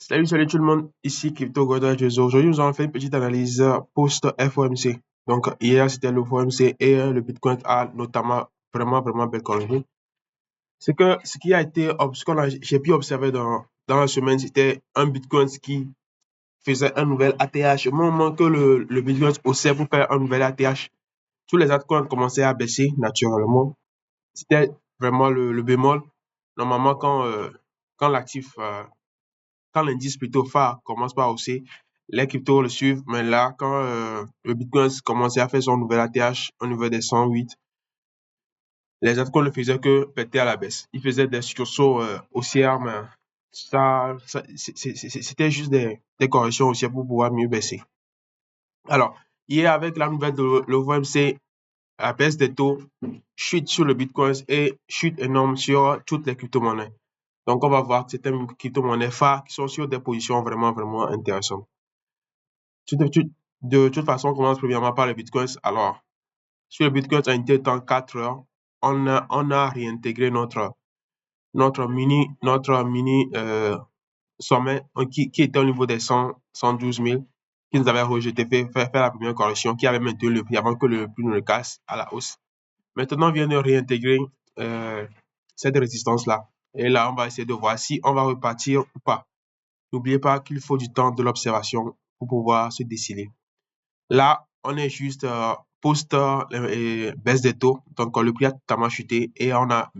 Salut tout le monde, ici Crypto Goda Jezo. Aujourd'hui, nous allons faire une petite analyse post-FOMC. Donc, hier, c'était le FOMC et le Bitcoin a notamment vraiment belle corrigé. Ce qui a été, j'ai pu observer dans la semaine, c'était un Bitcoin qui faisait un nouvel ATH. Au moment que le Bitcoin haussait pour faire un nouvel ATH, tous les altcoins commençaient à baisser naturellement. C'était vraiment le bémol. Normalement, quand l'actif quand l'indice plutôt phare commence par hausser, les cryptos le suivent. Mais là, quand le Bitcoin commençait à faire son nouvel ATH au niveau des 108, les altcoins ne faisaient que péter à la baisse. Ils faisaient des sursauts haussières, mais c'était juste des corrections haussières pour pouvoir mieux baisser. Alors, hier, avec la nouvelle de l'OMC, la baisse des taux, chute sur le Bitcoin et chute énorme sur toutes les crypto-monnaies. Donc, on va voir que certaines crypto-monnaies phares qui sont sur des positions vraiment intéressantes. De toute façon, on commence premièrement par le Bitcoin. Alors, sur le Bitcoin, à une temps 4 heures, on a réintégré notre mini sommet qui était au niveau des 112 000, qui nous avait rejeté, fait la première correction, qui avait maintenu le prix avant que le prix ne le casse à la hausse. Maintenant, on vient de réintégrer cette résistance-là. Et là, on va essayer de voir si on va repartir ou pas. N'oubliez pas qu'il faut du temps de l'observation pour pouvoir se décider. Là, on est juste post baisse des taux. Donc, le prix a totalement chuté et on a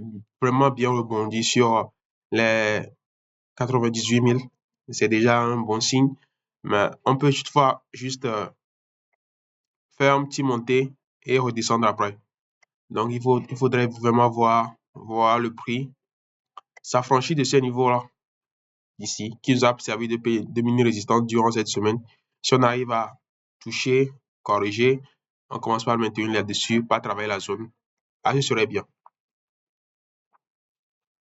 vraiment bien rebondi sur les 98 000. C'est déjà un bon signe. Mais on peut toutefois juste faire un petit montée et redescendre après. Donc, il faudrait vraiment voir le prix s'affranchir de ces niveaux-là ici, qui nous a servi de mini-résistance durant cette semaine. Si on arrive à toucher, corriger, on commence par le maintenir là-dessus, pas travailler la zone. Ah, ce serait bien.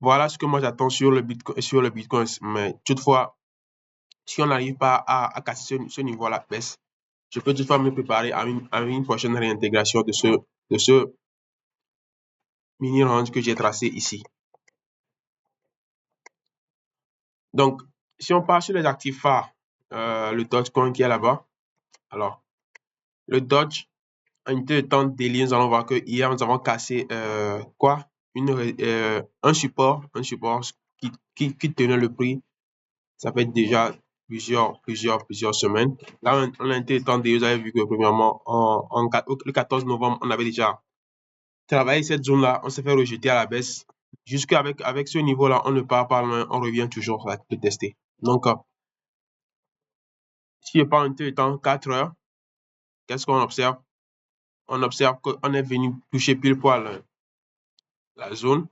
Voilà ce que moi j'attends sur le Bitcoin. Mais toutefois, si on n'arrive pas à casser ce niveau-là, baisse, je peux toutefois me préparer à une prochaine réintégration de ce mini range que j'ai tracé ici. Donc, si on part sur les actifs phares, le Dogecoin qui est là-bas, alors, le Doge, en une temps de délire, nous allons voir que hier, nous avons cassé un support qui tenait le prix. Ça fait déjà plusieurs semaines. Là, on a été temps de vous avez vu que premièrement, le 14 novembre, on avait déjà travaillé cette zone-là. On s'est fait rejeter à la baisse. Avec ce niveau-là, on ne part pas loin. On revient toujours à le tester. Donc, si je prends un temps 4 heures, qu'est-ce qu'on observe? On observe qu'on est venu toucher pile poil la zone.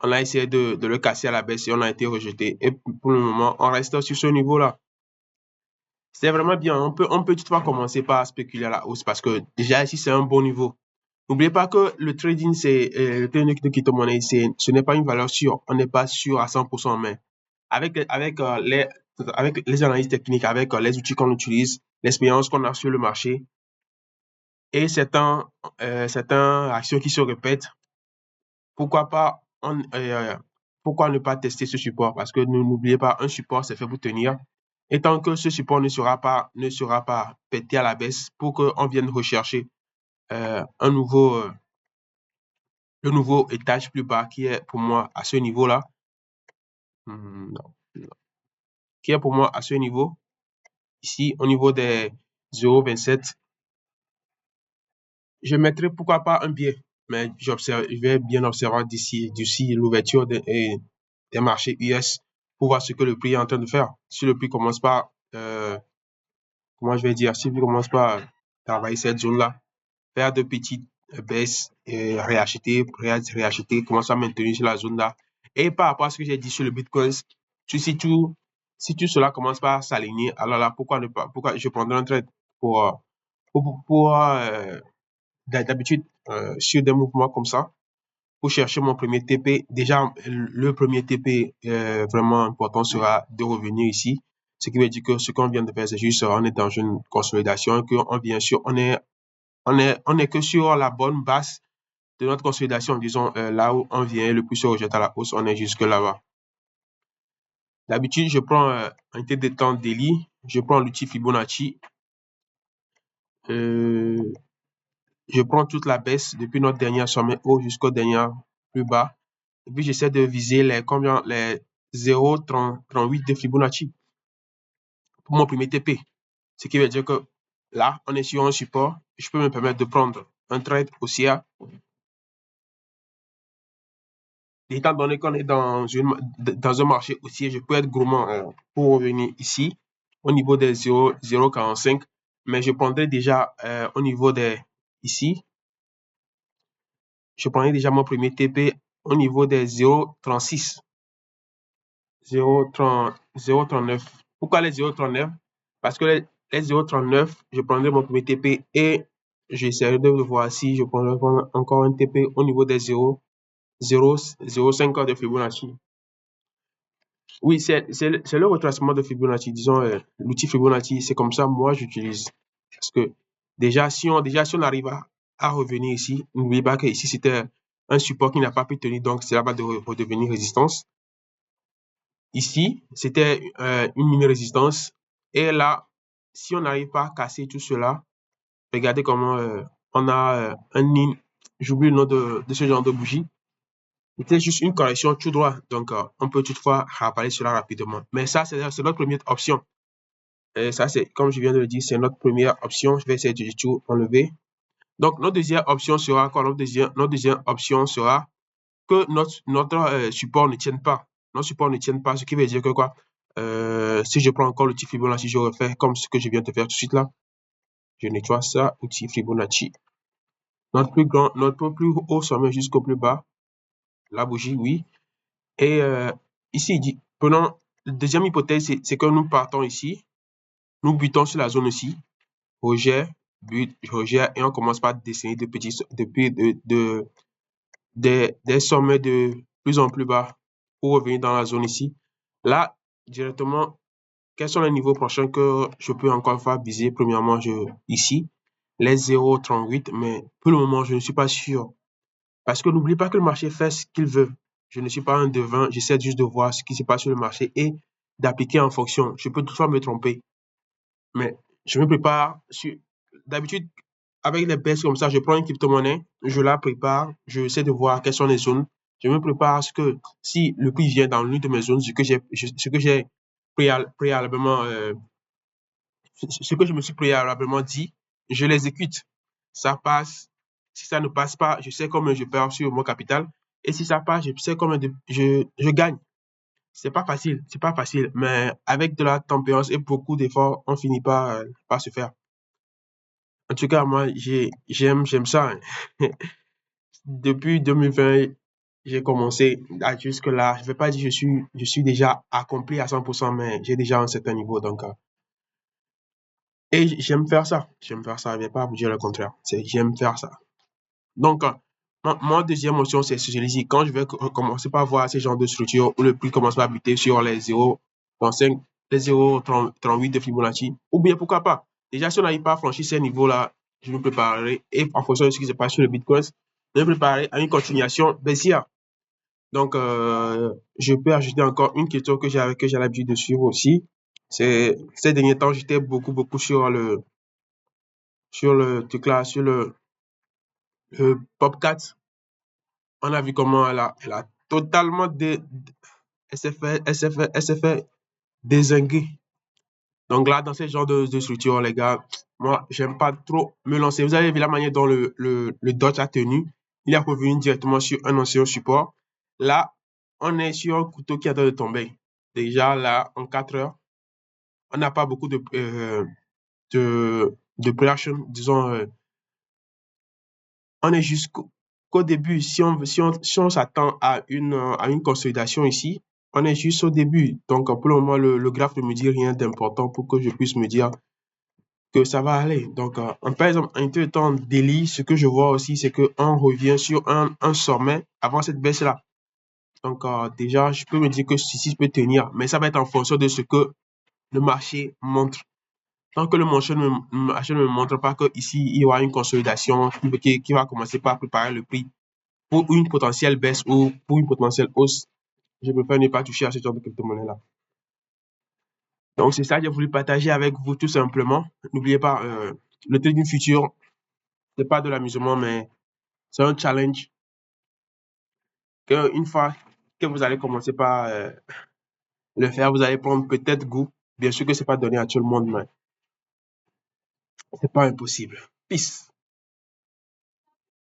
On a essayé de le casser à la baisse et on a été rejeté. Et pour le moment, on reste sur ce niveau-là. C'est vraiment bien. On peut toutefois commencer par spéculer à la hausse parce que déjà ici, c'est un bon niveau. N'oubliez pas que le trading, le trading de crypto-monnaie, ce n'est pas une valeur sûre. On n'est pas sûr à 100%, mais avec les analyses techniques, avec les outils qu'on utilise, l'expérience qu'on a sur le marché et certaines actions qui se répètent, pourquoi pas pourquoi ne pas tester ce support? Parce que n'oubliez pas, un support, c'est fait pour tenir. Et tant que ce support ne sera pas pété à la baisse pour qu'on vienne rechercher le nouveau étage plus bas qui est pour moi à ce niveau-là. Non. Qui est pour moi à ce niveau. Ici, au niveau des 0,27, je mettrai pourquoi pas un biais. Mais je vais bien observer d'ici l'ouverture des marchés US pour voir ce que le prix est en train de faire. Si le prix commence par, comment je vais dire, si le prix commence par travailler cette zone-là, faire de petites baisses, réacheter, commencer à maintenir sur la zone-là. Et par rapport à ce que j'ai dit sur le Bitcoin, si tout cela commence par s'aligner, alors là, pourquoi je prendrai un trade d'habitude, sur des mouvements comme ça, pour chercher mon premier TP. Déjà, le premier TP vraiment important sera de revenir ici. Ce qui veut dire que ce qu'on vient de faire, c'est juste, on est dans une consolidation, qu'on vient sur, on est que sur la bonne base de notre consolidation, disons, là où on vient, le plus se rejette à la hausse, on est jusque là-bas. D'habitude, je prends un té de temps daily, je prends l'outil Fibonacci, je prends toute la baisse depuis notre dernier sommet haut jusqu'au dernier plus bas. Et puis, j'essaie de viser les 0,38 de Fibonacci pour mon premier TP. Ce qui veut dire que là, on est sur un support. Je peux me permettre de prendre un trade haussier. Étant donné qu'on est dans un marché haussier, je peux être gourmand pour revenir ici au niveau des 0,45. Mais je prendrai déjà au niveau des ici. Je prendrai déjà mon premier TP au niveau des 0,36. 0,39. Pourquoi les 0,39? Parce que les 0,39, je prendrai mon premier TP et j'essaierai de voir si je prendrai encore un TP au niveau des 0,05 de Fibonacci. Oui, c'est le retracement de Fibonacci. Disons, l'outil Fibonacci, c'est comme ça, moi, j'utilise. Parce que déjà, si on arrive à revenir ici, n'oubliez pas que ici, c'était un support qui n'a pas pu tenir, donc cela va redevenir résistance. Ici, c'était une mini-résistance. Et là, si on n'arrive pas à casser tout cela, regardez comment on a un ligne. J'oublie le nom de ce genre de bougie. C'était juste une correction tout droit. Donc, on peut toutefois rappeler cela rapidement. Mais ça, c'est notre première option. Et ça, c'est, comme je viens de le dire, c'est notre première option. Je vais essayer de tout enlever. Donc, notre deuxième option sera quoi? Notre deuxième option sera que notre support ne tienne pas. Notre support ne tienne pas, ce qui veut dire que quoi? Si je prends encore l'outil Fibonacci, je refais comme ce que je viens de faire tout de suite là. Je nettoie ça, outil Fibonacci. Notre plus haut sommet jusqu'au plus bas. La bougie, oui. Et ici, il dit, prenons la deuxième hypothèse, c'est que nous partons ici, nous butons sur la zone ici, rejet, but, rejet, et on commence par dessiner des sommets de plus en plus bas pour revenir dans la zone ici. Là, directement, quels sont les niveaux prochains que je peux encore faire viser? Premièrement, ici, les 0,38, mais pour le moment, je ne suis pas sûr. Parce que n'oublie pas que le marché fait ce qu'il veut. Je ne suis pas un devin, j'essaie juste de voir ce qui se passe sur le marché et d'appliquer en fonction. Je peux toutefois me tromper, mais je me prépare. D'habitude, avec les baisses comme ça, je prends une crypto-monnaie, je la prépare, je essaie de voir quelles sont les zones. Je me prépare à ce que si le prix vient dans l'une de mes zones, ce que j'ai préalablement, ce que je me suis préalablement dit, je l'exécute. Ça passe. Si ça ne passe pas, je sais combien je perds sur mon capital. Et si ça passe, je sais combien je gagne. C'est pas facile, mais avec de la tempérance et beaucoup d'efforts, on finit par se faire. En tout cas, moi, j'aime ça, hein. Depuis 2020, j'ai commencé jusque-là. Je ne vais pas dire que je suis déjà accompli à 100%, mais j'ai déjà un certain niveau. Donc, et j'aime faire ça. J'aime faire ça. Je ne vais pas vous dire le contraire. J'aime faire ça. Donc, ma deuxième option, c'est socialiser. Quand je vais commencer par voir ce genre de structure où le prix commence à buter sur les 0,35, les 0,38 de Fibonacci, ou bien pourquoi pas. Déjà, si on n'arrive pas à franchir ces niveaux-là, je me préparerai, et en fonction de ce qui se passe sur le Bitcoin, je me préparerai à une continuation baissière. Donc, je peux ajouter encore une question que j'ai l'habitude de suivre aussi. C'est ces derniers temps, j'étais beaucoup truc là, sur le Pop4. On a vu comment elle a totalement elle s'est fait dézinguer. Donc là, dans ce genre de structure, les gars, moi, j'aime pas trop me lancer. Vous avez vu la manière dont le Dodge a tenu. Il est revenu directement sur un ancien support. Là, on est sur un couteau qui est en train de tomber. Déjà, là, en 4 heures, on n'a pas beaucoup de préaction, disons, on est jusqu'au début. Si on s'attend à une consolidation ici, on est juste au début. Donc, pour le moment, le graphe ne me dit rien d'important pour que je puisse me dire que ça va aller. Donc, par exemple, en temps daily, ce que je vois aussi, c'est qu'on revient sur un sommet avant cette baisse-là. Donc, déjà, je peux me dire que ceci peut tenir, mais ça va être en fonction de ce que le marché montre. Tant que le marché ne me montre pas qu'ici, il y aura une consolidation qui va commencer par préparer le prix pour une potentielle baisse ou pour une potentielle hausse, je préfère ne pas toucher à ce genre de crypto-monnaie-là. Donc, c'est ça que j'ai voulu partager avec vous tout simplement. N'oubliez pas, le trading futur, c'est pas de l'amusement, mais c'est un challenge que une fois que vous allez commencer par le faire, vous allez prendre peut-être goût. Bien sûr que c'est pas donné à tout le monde, mais c'est pas impossible. Peace.